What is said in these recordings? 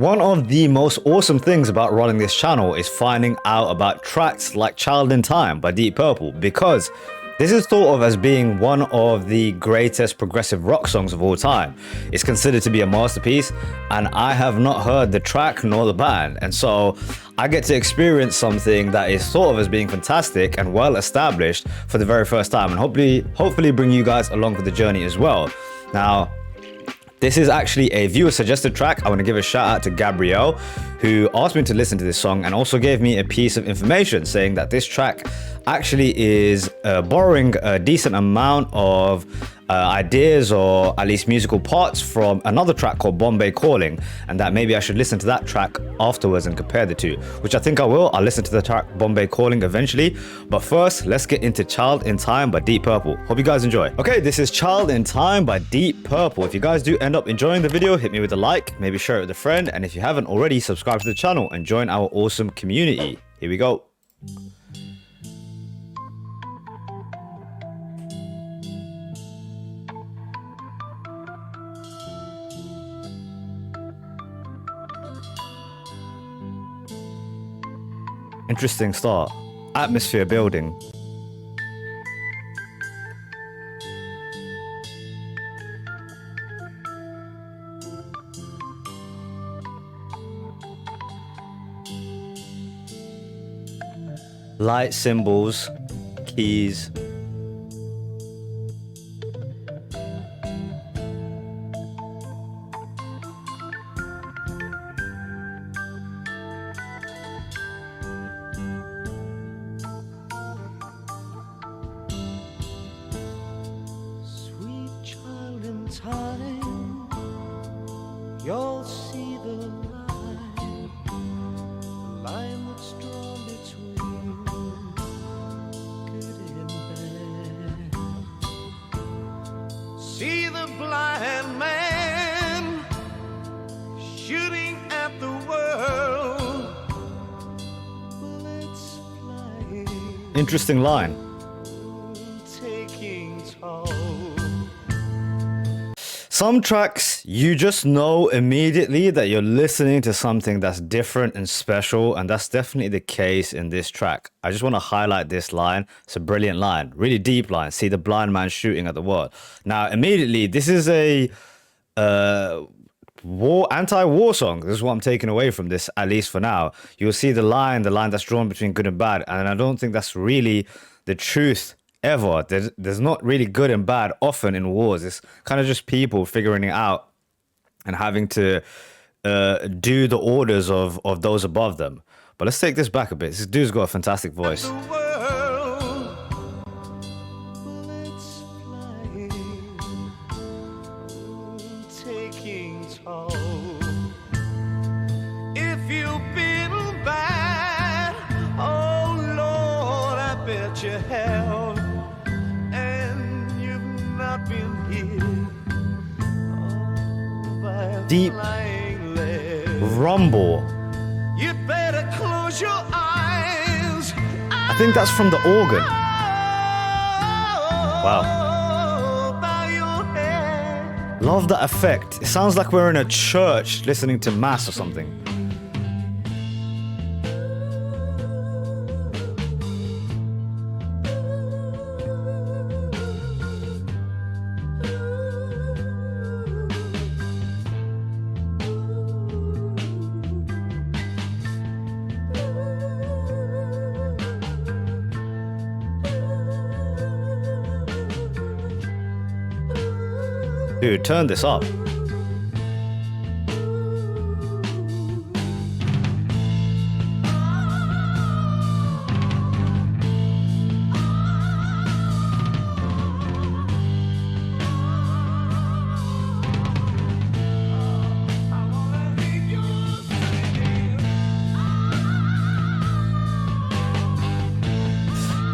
One of the most awesome things about running this channel is finding out about tracks like Child in Time by Deep Purple, because this is thought of as being one of the greatest progressive rock songs of all time. It's considered to be a masterpiece, and I have not heard the track nor the band, and so I get to experience something that is thought of as being fantastic and well established for the very first time, and hopefully bring you guys along for the journey as well. Now, this is actually a viewer suggested track. I want to give a shout out to Gabrielle, who asked me to listen to this song and also gave me a piece of information saying that this track actually is borrowing a decent amount of ideas, or at least musical parts, from another track called Bombay Calling, and that maybe I should listen to that track afterwards and compare the two, which I think I will. I'll listen to the track Bombay Calling eventually, but first let's get into Child in Time by Deep Purple. Hope you guys enjoy. Okay, this is Child in Time by Deep Purple. If you guys do end up enjoying the video, hit me with a like, maybe share it with a friend, and if you haven't already, subscribe to the channel and join our awesome community. Here we go. Interesting start. Atmosphere building. Light symbols, keys. Time, you'll see the line that's drawn between good and bad. See the blind man shooting at the world, bullets flying. Interesting line. Taking toll. Some tracks, you just know immediately that you're listening to something that's different and special, and that's definitely the case in this track. I just want to highlight this line. It's a brilliant line, really deep line. See the blind man shooting at the world. Now, immediately, this is a anti-war song. This is what I'm taking away from this, at least for now. You'll see the line that's drawn between good and bad, and I don't think that's really the truth ever. There's not really good and bad often in wars. It's kind of just people figuring it out and having to do the orders of those above them. But let's take this back a bit. This dude's got a fantastic voice. If you've been bad, oh Lord, I bet you have. Deep rumble. You better close your eyes. I think that's from the organ. Wow. Love that effect. It sounds like we're in a church listening to mass or something. Dude, turn this up.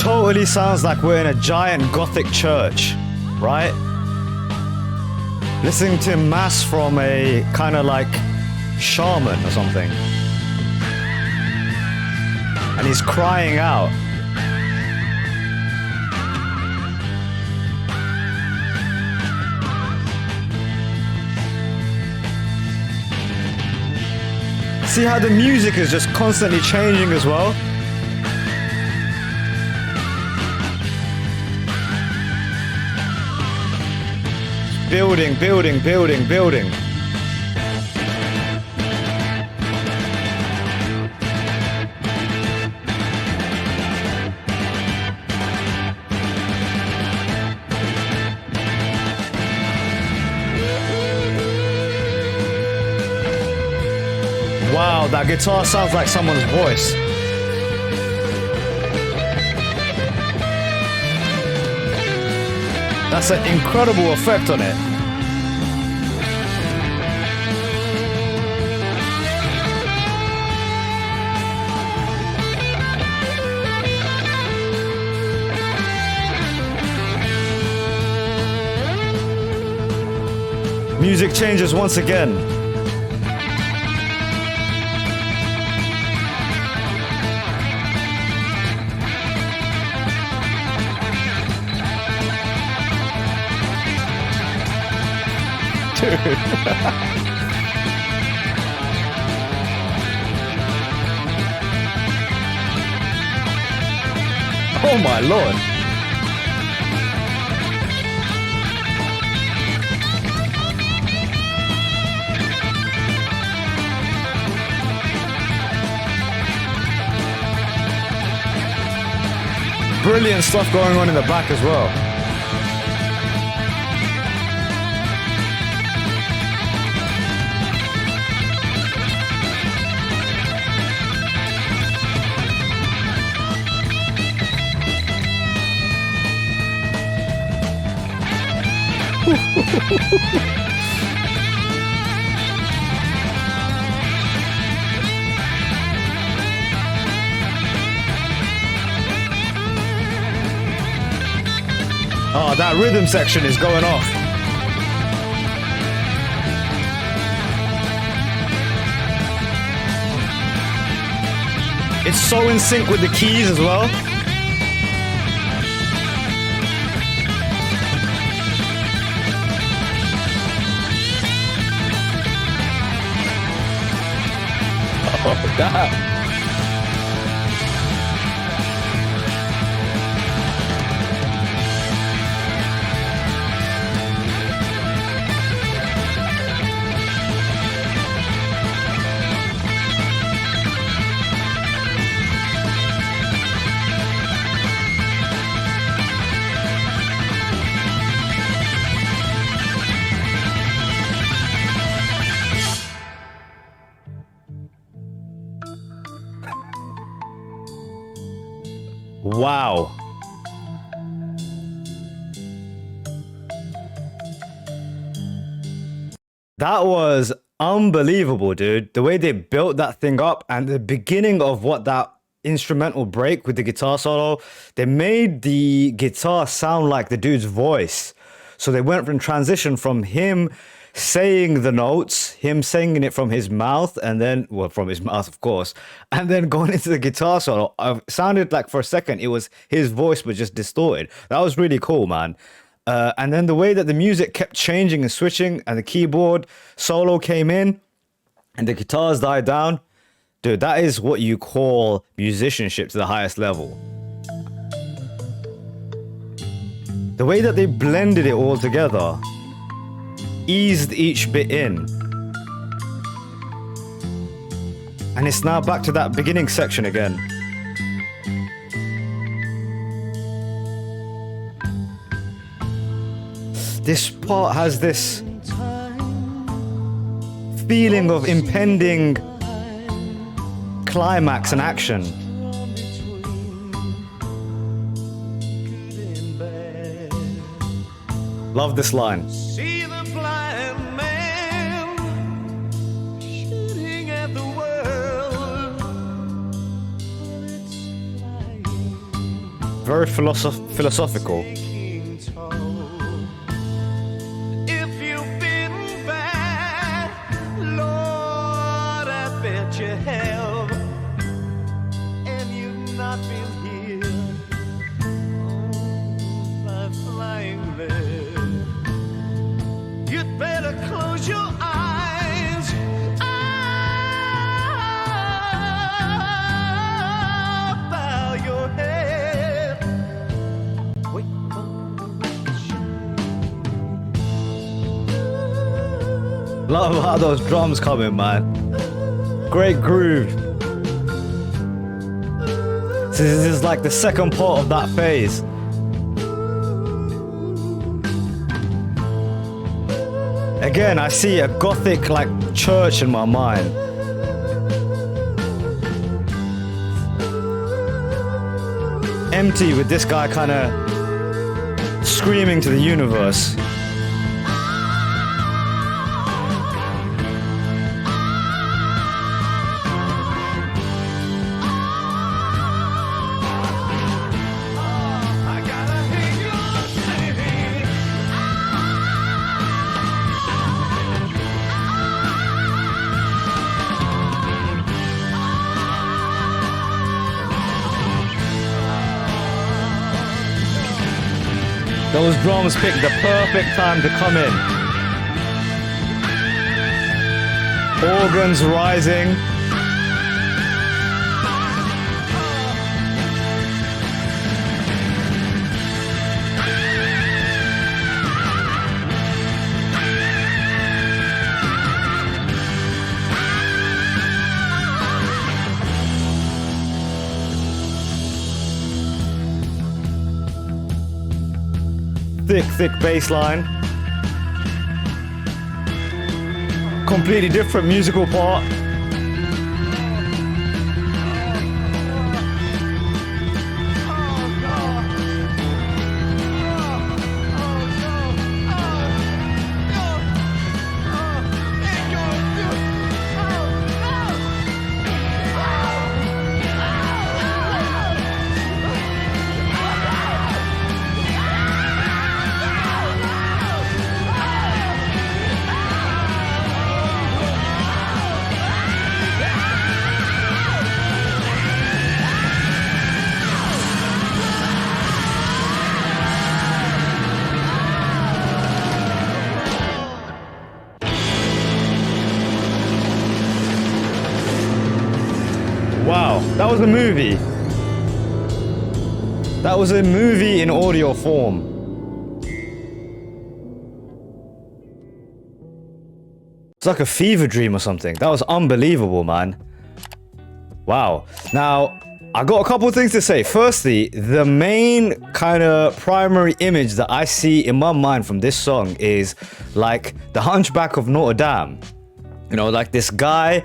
Totally sounds like we're in a giant Gothic church, right? Listening to mass from a kind of like shaman or something. And he's crying out. See how the music is just constantly changing as well? Building, building, building, building. Wow, that guitar sounds like someone's voice. That's an incredible effect on it. Music changes once again. Dude. Oh my lord. Brilliant stuff going on in the back as well. Oh, that rhythm section is going off. It's so in sync with the keys as well. Oh, damn. Wow. That was unbelievable, dude. The way they built that thing up and the beginning of what that instrumental break with the guitar solo, they made the guitar sound like the dude's voice. So they went from transition from him saying the notes, him singing it from his mouth, and then, well, from his mouth, of course, and then going into the guitar solo. It sounded like for a second, it was his voice was just distorted. That was really cool, man. And then the way that the music kept changing and switching, and the keyboard solo came in, and the guitars died down. Dude, that is what you call musicianship to the highest level. The way that they blended it all together, eased each bit in. And it's now back to that beginning section again. This part has this feeling of impending climax and action. Love this line. See the blind man shooting at the world. It's flying, Very philosophical. taking toll. If you've been bad, Lord, I bet you have. And you've not been here by flying there. You'd better close your eyes. Love how those drums come in, man. Great groove. So this is like the second part of that phase. Again, I see a gothic like church in my mind. Empty with this guy kind of screaming to the universe. I gotta hear you sing. Those drums picked the perfect time to come in. Organs rising. Thick bass line. Completely different musical part. Wow, that was a movie. That was a movie in audio form. It's like a fever dream or something. That was unbelievable, man. Wow. Now, I got a couple of things to say. Firstly, the main kind of primary image that I see in my mind from this song is like the Hunchback of Notre Dame. You know, like this guy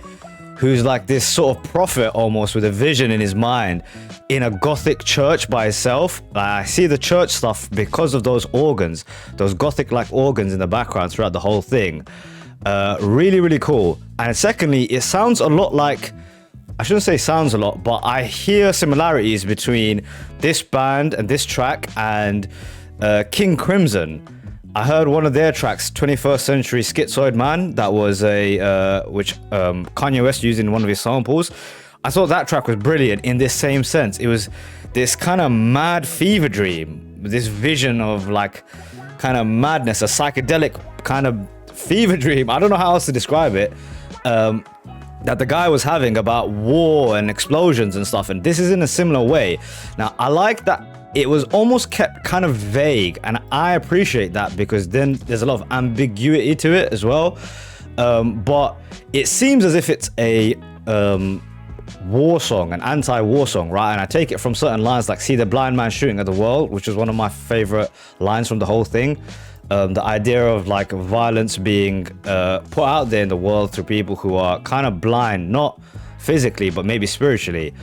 who's like this sort of prophet almost with a vision in his mind in a gothic church by himself. I see the church stuff because of those organs, those gothic like organs in the background throughout the whole thing. Really, really cool. And secondly, it sounds a lot like, I shouldn't say sounds a lot, but I hear similarities between this band and this track and King Crimson. I heard one of their tracks, 21st Century Schizoid Man, that was which Kanye West used in one of his samples. I thought that track was brilliant in this same sense. It was this kind of mad fever dream, this vision of like kind of madness, a psychedelic kind of fever dream. I don't know how else to describe it. That the guy was having about war and explosions and stuff. And this is in a similar way. Now, I like that it was almost kept kind of vague, and I appreciate that because then there's a lot of ambiguity to it as well. But it seems as if it's a war song, an anti-war song, right? And I take it from certain lines like "See the blind man shooting at the world," which is one of my favorite lines from the whole thing. The idea of like violence being put out there in the world through people who are kind of blind, not physically, but maybe spiritually.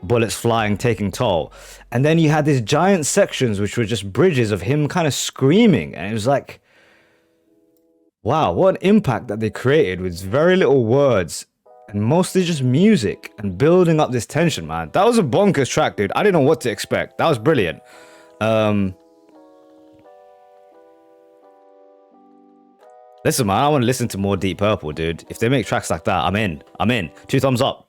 Bullets flying, taking toll. And then you had these giant sections which were just bridges of him kind of screaming. And it was like, wow, what an impact that they created with very little words and mostly just music and building up this tension, man. That was a bonkers track, dude. I didn't know what to expect. That was brilliant. Listen, man, I want to listen to more Deep Purple, dude. If they make tracks like that, I'm in. 2 thumbs up.